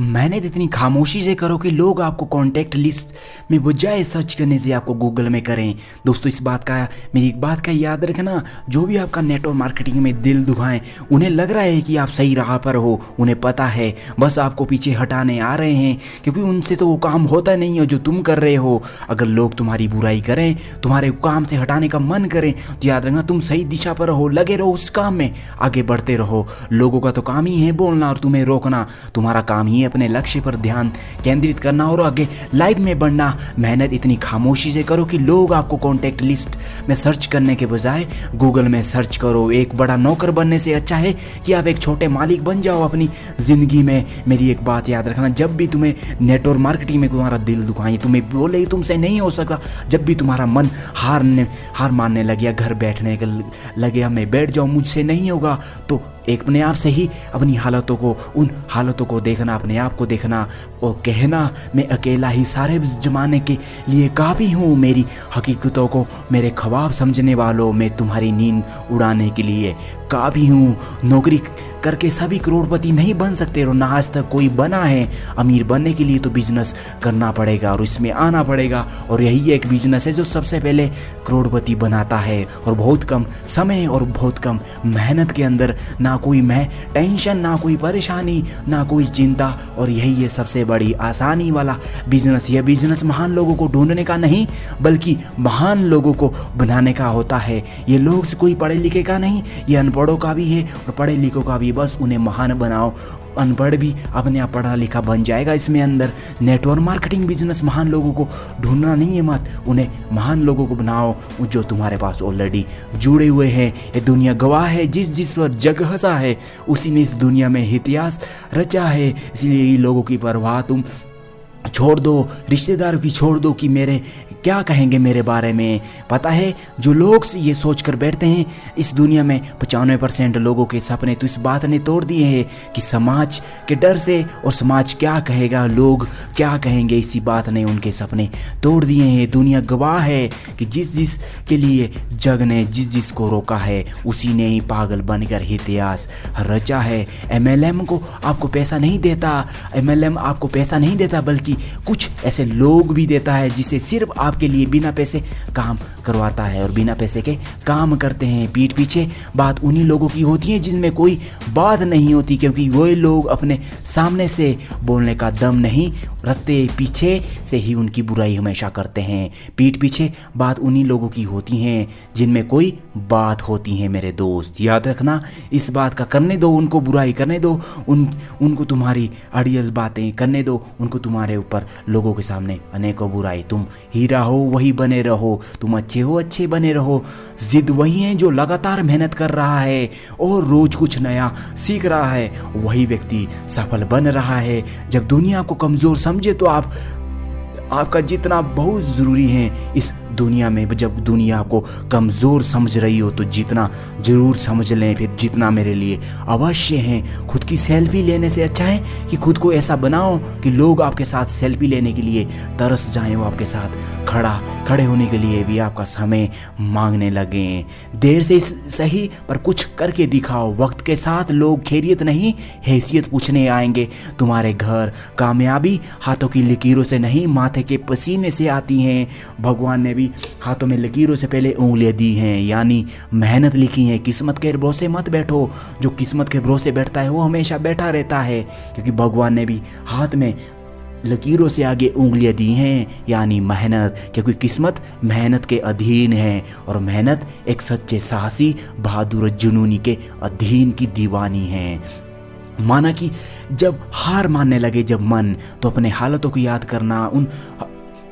मेहनत इतनी खामोशी से करो कि लोग आपको कॉन्टैक्ट लिस्ट में बजाय सर्च करने से आपको गूगल में करें। दोस्तों मेरी एक बात का याद रखना, जो भी आपका नेटवर्क मार्केटिंग में दिल दुखाएं, उन्हें लग रहा है कि आप सही राह पर हो, उन्हें पता है, बस आपको पीछे हटाने आ रहे हैं, क्योंकि उनसे तो वो काम होता नहीं है जो तुम कर रहे हो। अगर लोग तुम्हारी बुराई करें, तुम्हारे काम से हटाने का मन करें, तो याद रखना तुम सही दिशा पर हो, लगे रहो उस काम में, आगे बढ़ते रहो। लोगों का तो काम ही है बोलना और तुम्हें रोकना, तुम्हारा काम ही अपने लक्ष्य पर ध्यान केंद्रित करना और आगे लाइफ में बढ़ना। मेहनत इतनी खामोशी से करो कि लोग आपको कॉन्टैक्ट लिस्ट में सर्च करने के बजाय गूगल में सर्च करो। एक बड़ा नौकर बनने से अच्छा है कि आप एक छोटे मालिक बन जाओ अपनी ज़िंदगी में। मेरी एक बात याद रखना, जब भी तुम्हें नेटवर्क मार्केटिंग में तुम्हारा दिल दुखाए, तुम्हें बोले तुमसे नहीं हो सकता, जब भी तुम्हारा मन हार मानने लग गया, घर बैठने लगे, मैं बैठ जाऊँ, मुझसे नहीं होगा, तो एक अपने आप से ही अपनी उन हालतों को देखना, अपने आप को देखना और कहना, मैं अकेला ही सारे जमाने के लिए काफ़ी हूँ। मेरी हकीकतों को मेरे ख्वाब समझने वालों, मैं तुम्हारी नींद उड़ाने के लिए काफ़ी हूँ। नौकरी करके सभी करोड़पति नहीं बन सकते और ना आज तक कोई बना है। अमीर बनने के लिए तो बिजनेस करना पड़ेगा और इसमें आना पड़ेगा, और यही एक बिजनेस है जो सबसे पहले करोड़पति बनाता है। और बहुत कम समय और बहुत कम मेहनत के अंदर ना कोई टेंशन, ना कोई परेशानी, ना कोई चिंता, और यही है सबसे बड़ी आसानी वाला बिजनेस। यह बिजनेस महान लोगों को ढूंढने का नहीं, बल्कि महान लोगों को बनाने का होता है। ये लोग से कोई पढ़े लिखे का नहीं, ये अनपढ़ों का भी है और पढ़े लिखों का भी। बस उन्हें महान बनाओ, अनपढ़ भी अपने आप पढ़ा लिखा बन जाएगा। इसमें अंदर नेटवर्क मार्केटिंग बिजनेस महान लोगों को ढूंढना नहीं है, मत उन्हें महान लोगों को बनाओ जो तुम्हारे पास ऑलरेडी जुड़े हुए हैं। ये दुनिया गवाह है, जिस पर जग हंसा है उसी ने इस दुनिया में इतिहास रचा है। इसलिए ये लोगों की परवाह तुम छोड़ दो, रिश्तेदारों की छोड़ दो कि मेरे क्या कहेंगे मेरे बारे में। पता है, जो लोग ये सोच कर बैठते हैं इस दुनिया में 95% लोगों के सपने तो इस बात ने तोड़ दिए हैं कि समाज के डर से और समाज क्या कहेगा, लोग क्या कहेंगे, इसी बात ने उनके सपने तोड़ दिए हैं। दुनिया गवाह है कि जिस के लिए जग ने जिस को रोका है उसी ने ही पागल बनकर इतिहास रचा है। MLM को आपको पैसा नहीं देता, MLM आपको पैसा नहीं देता, बल्कि कुछ ऐसे लोग भी देता है जिसे सिर्फ आपके लिए बिना पैसे काम करवाता है और बिना पैसे के काम करते हैं। पीठ पीछे बात उन्हीं लोगों की होती है जिनमें कोई बात नहीं होती, क्योंकि वही लोग अपने सामने से बोलने का दम नहीं रखते, पीछे से ही उनकी बुराई हमेशा करते हैं। पीठ पीछे बात उन्हीं लोगों की होती हैं जिनमें कोई बात होती है। मेरे दोस्त याद रखना, इस बात का करने दो, उनको बुराई करने दो, उनको तुम्हारी अड़ियल बातें करने दो, उनको तुम्हारे ऊपर लोगों के सामने अनेकों बुराई। तुम हीरा हो वही बने रहो, तुम अच्छे हो अच्छे बने रहो। जिद वही है जो लगातार मेहनत कर रहा है और रोज कुछ नया सीख रहा है, वही व्यक्ति सफल बन रहा है। जब दुनिया को कमजोर समझे तो आपका जितना बहुत ज़रूरी है इस दुनिया में। जब दुनिया को कमज़ोर समझ रही हो तो जितना ज़रूर समझ लें, फिर जितना मेरे लिए अवश्य है। खुद की सेल्फी लेने से अच्छा है कि खुद को ऐसा बनाओ कि लोग आपके साथ सेल्फी लेने के लिए तरस जाएं, वो आपके साथ खड़े होने के लिए भी आपका समय मांगने लगें। देर से सही पर कुछ करके दिखाओ। वक्त के साथ लोग खैरियत नहीं हैसियत पूछने आएंगे तुम्हारे घर। कामयाबी हाथों की लकीरों से नहीं, माथे के पसीने से आती हैं। भगवान ने भी हाथों में लकीरों से पहले उंगलियां दी हैं, यानी मेहनत लिखी है। किस्मत के भरोसे मत बैठो, जो किस्मत के भरोसे बैठता है वो हमेशा बैठा रहता है, क्योंकि भगवान ने भी हाथ में लकीरों से आगे उंगलियां दी हैं, यानी मेहनत, क्योंकि किस्मत मेहनत के अधीन है और मेहनत एक सच्चे साहसी बहादुर जुनूनी के अधीन की दीवानी है। माना कि जब हार मानने लगे जब मन, तो अपने हालतों को याद करना, उन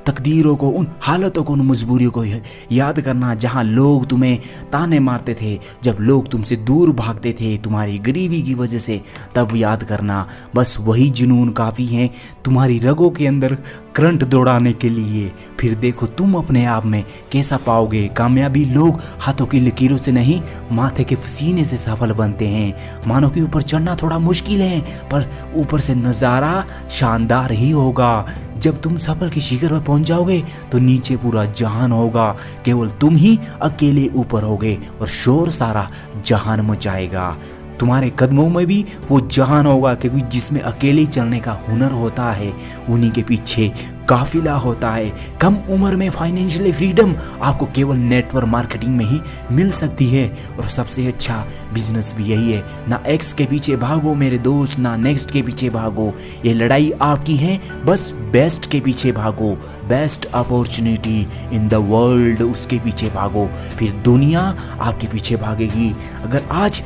तकदीरों को, उन हालतों को, उन मजबूरियों को याद करना जहां लोग तुम्हें ताने मारते थे, जब लोग तुमसे दूर भागते थे तुम्हारी गरीबी की वजह से, तब याद करना। बस वही जुनून काफ़ी है तुम्हारी रगों के अंदर करंट दौड़ाने के लिए। फिर देखो तुम अपने आप में कैसा पाओगे कामयाबी। लोग हाथों की लकीरों से नहीं, माथे के पसीने से सफल बनते हैं। मानो कि ऊपर चढ़ना थोड़ा मुश्किल है, पर ऊपर से नज़ारा शानदार ही होगा। जब तुम सफल के शिखर पर पहुंच जाओगे तो नीचे पूरा जहान होगा, केवल तुम ही अकेले ऊपर होगे और शोर सारा जहान मचाएगा। तुम्हारे कदमों में भी वो जान होगा, क्योंकि जिसमें अकेले चलने का हुनर होता है उन्हीं के पीछे काफिला होता है। कम उम्र में फाइनेंशियल फ्रीडम आपको केवल नेटवर्क मार्केटिंग में ही मिल सकती है, और सबसे अच्छा बिजनेस भी यही है। ना एक्स के पीछे भागो मेरे दोस्त, ना नेक्स्ट के पीछे भागो, ये लड़ाई आपकी है, बस बेस्ट के पीछे भागो। Best opportunity in the world, उसके पीछे भागो, फिर दुनिया आपके पीछे भागेगी। अगर आज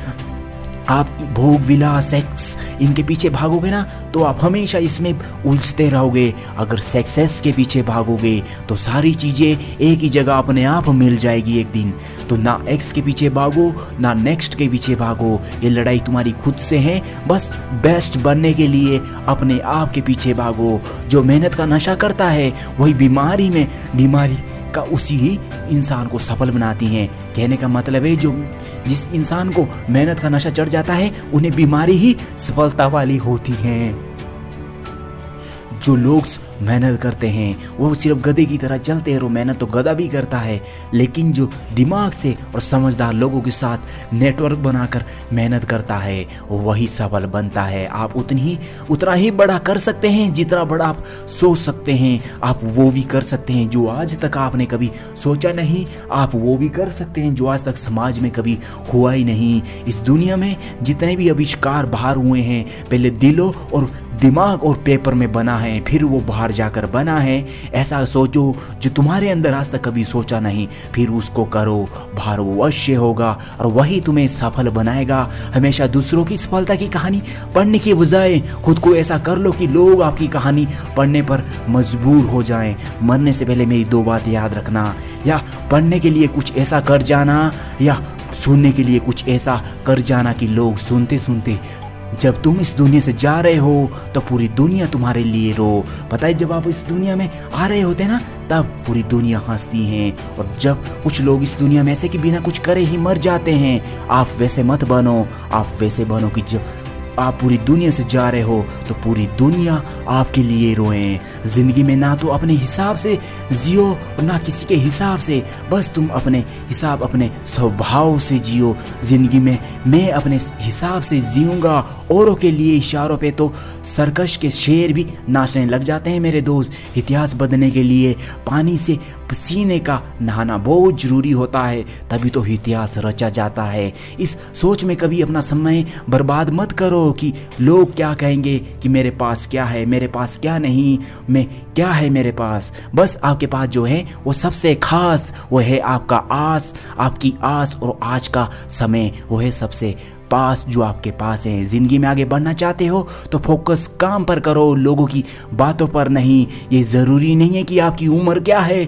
आप भोग विलास सेक्स इनके पीछे भागोगे ना तो आप हमेशा इसमें उलझते रहोगे। अगर सक्सेस के पीछे भागोगे तो सारी चीज़ें एक ही जगह अपने आप मिल जाएगी एक दिन। तो ना एक्स के पीछे भागो, ना नेक्स्ट के पीछे भागो, ये लड़ाई तुम्हारी खुद से है। बस बेस्ट बनने के लिए अपने आप के पीछे भागो। जो मेहनत का नशा करता है वही बीमारी का उसी ही इंसान को सफल बनाती हैं। कहने का मतलब है जिस इंसान को मेहनत का नशा चढ़ जाता है उन्हें बीमारी ही सफलता वाली होती है। जो लोग मेहनत करते हैं वो सिर्फ गधे की तरह चलते हैं, और मेहनत तो गधा भी करता है, लेकिन जो दिमाग से और समझदार लोगों के साथ नेटवर्क बनाकर मेहनत करता है वही सफल बनता है। आप उतना ही बड़ा कर सकते हैं जितना बड़ा आप सोच सकते हैं। आप वो भी कर सकते हैं जो आज तक आपने कभी सोचा नहीं, आप वो भी कर सकते हैं जो आज तक समाज में कभी हुआ ही नहीं। इस दुनिया में जितने भी आविष्कार बाहर हुए हैं पहले दिलों और दिमाग और पेपर में बना है, फिर वो बाहर जाकर बना है। ऐसा सोचो जो तुम्हारे अंदर आज तक कभी सोचा नहीं, फिर उसको करो, बाहर वो अवश्य होगा और वही तुम्हें सफल बनाएगा। हमेशा दूसरों की सफलता की कहानी पढ़ने के बजाय खुद को ऐसा कर लो कि लोग आपकी कहानी पढ़ने पर मजबूर हो जाएं। मरने से पहले मेरी 2 बात याद रखना, या पढ़ने के लिए कुछ ऐसा कर जाना, या सुनने के लिए कुछ ऐसा कर जाना कि लोग सुनते सुनते जब तुम इस दुनिया से जा रहे हो तो पूरी दुनिया तुम्हारे लिए रो। पता है जब आप इस दुनिया में आ रहे होते ना तब पूरी दुनिया हंसती है, और जब कुछ लोग इस दुनिया में ऐसे कि बिना कुछ करे ही मर जाते हैं। आप वैसे मत बनो, आप वैसे बनो कि जब आप पूरी दुनिया से जा रहे हो तो पूरी दुनिया आपके लिए रोए। जिंदगी में ना तो अपने हिसाब से जियो और ना किसी के हिसाब से, बस तुम अपने हिसाब अपने स्वभाव से जियो। जिंदगी में मैं अपने हिसाब से जीऊंगा, औरों के लिए इशारों पे तो सर्कस के शेर भी नाचने लग जाते हैं मेरे दोस्त। इतिहास बदलने के लिए पानी से पसीने का नहाना बहुत जरूरी होता है, तभी तो इतिहास रचा जाता है। इस सोच में कभी अपना समय बर्बाद मत करो कि लोग क्या कहेंगे, कि मेरे पास क्या है, मेरे पास क्या नहीं, मैं क्या है मेरे पास। बस आपके पास जो है वो सबसे खास, वो है आपका आस, आपकी आस, और आज का समय वो है सबसे पास जो आपके पास है। जिंदगी में आगे बढ़ना चाहते हो तो फोकस काम पर करो, लोगों की बातों पर नहीं। ये ज़रूरी नहीं है कि आपकी उम्र क्या है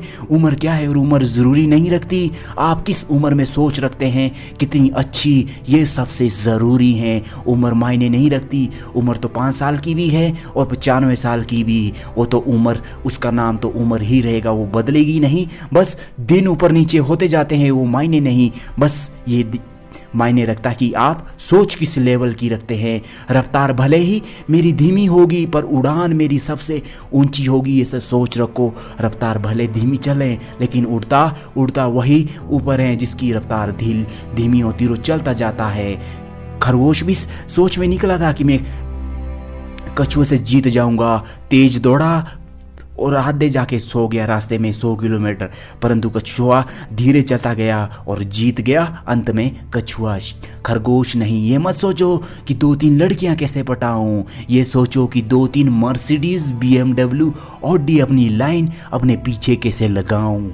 और उम्र ज़रूरी नहीं रखती। आप किस उम्र में सोच रखते हैं कितनी अच्छी, ये सबसे ज़रूरी है। उम्र मायने नहीं रखती। उम्र तो 5 साल की भी है और 95 साल की भी, वो तो उम्र, उसका नाम तो उम्र ही रहेगा, वो बदलेगी नहीं। बस दिन ऊपर नीचे होते जाते हैं, वो मायने नहीं। बस ये मायने रखता कि आप सोच किस लेवल की रखते हैं। रफ्तार भले ही मेरी धीमी होगी पर उड़ान मेरी सबसे ऊंची होगी, ये सब सोच रखो। रफ्तार भले धीमी चले लेकिन उड़ता उड़ता वही ऊपर है जिसकी रफ्तार धीमी होती है, वो चलता जाता है। खरगोश भी सोच में निकला था कि मैं कछुए से जीत जाऊंगा, तेज दौड़ा और आधे जाके सो गया रास्ते में 100 किलोमीटर, परंतु कछुआ धीरे चलता गया और जीत गया अंत में कछुआ, खरगोश नहीं। ये मत सोचो कि 2-3 लड़कियां कैसे पटाऊं, ये सोचो कि 2-3 मर्सिडीज, BMW, ऑडी अपनी लाइन अपने पीछे कैसे लगाऊं।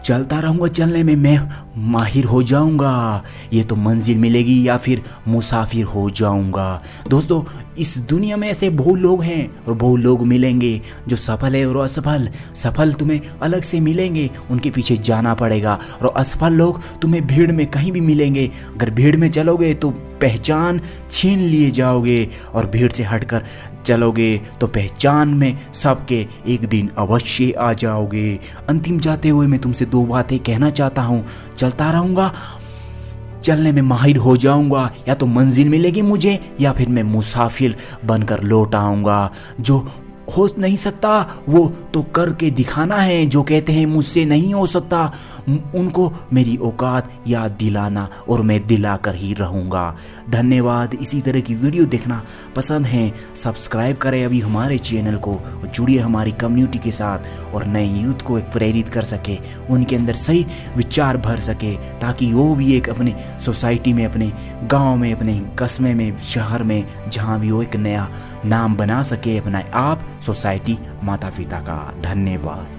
चलता रहूँगा, चलने में मैं माहिर हो जाऊँगा, ये तो मंजिल मिलेगी या फिर मुसाफिर हो जाऊँगा। दोस्तों इस दुनिया में ऐसे बहुत लोग हैं और बहुत लोग मिलेंगे जो सफल है और असफल। सफल तुम्हें अलग से मिलेंगे, उनके पीछे जाना पड़ेगा, और असफल लोग तुम्हें भीड़ में कहीं भी मिलेंगे। अगर भीड़ में चलोगे तो पहचान छीन लिए जाओगे, और भीड़ से हटकर चलोगे तो पहचान में सबके एक दिन अवश्य आ जाओगे। अंतिम जाते हुए मैं तुमसे 2 बातें कहना चाहता हूँ। चलता रहूँगा, चलने में माहिर हो जाऊँगा, या तो मंजिल मिलेगी मुझे या फिर मैं मुसाफिर बनकर लौट आऊँगा। जो हो नहीं सकता वो तो करके दिखाना है, जो कहते हैं मुझसे नहीं हो सकता उनको मेरी औकात याद दिलाना, और मैं दिला कर ही रहूँगा। धन्यवाद। इसी तरह की वीडियो देखना पसंद है, सब्सक्राइब करें अभी हमारे चैनल को और जुड़िए हमारी कम्युनिटी के साथ और नए यूथ को एक प्रेरित कर सके, उनके अंदर सही विचार भर सके, ताकि वो भी एक अपने सोसाइटी में, अपने गांव में, अपने कस्बे में, शहर में, जहां भी वो एक नया नाम बना सके अपना आप, सोसाइटी, माता पिता का। धन्यवाद।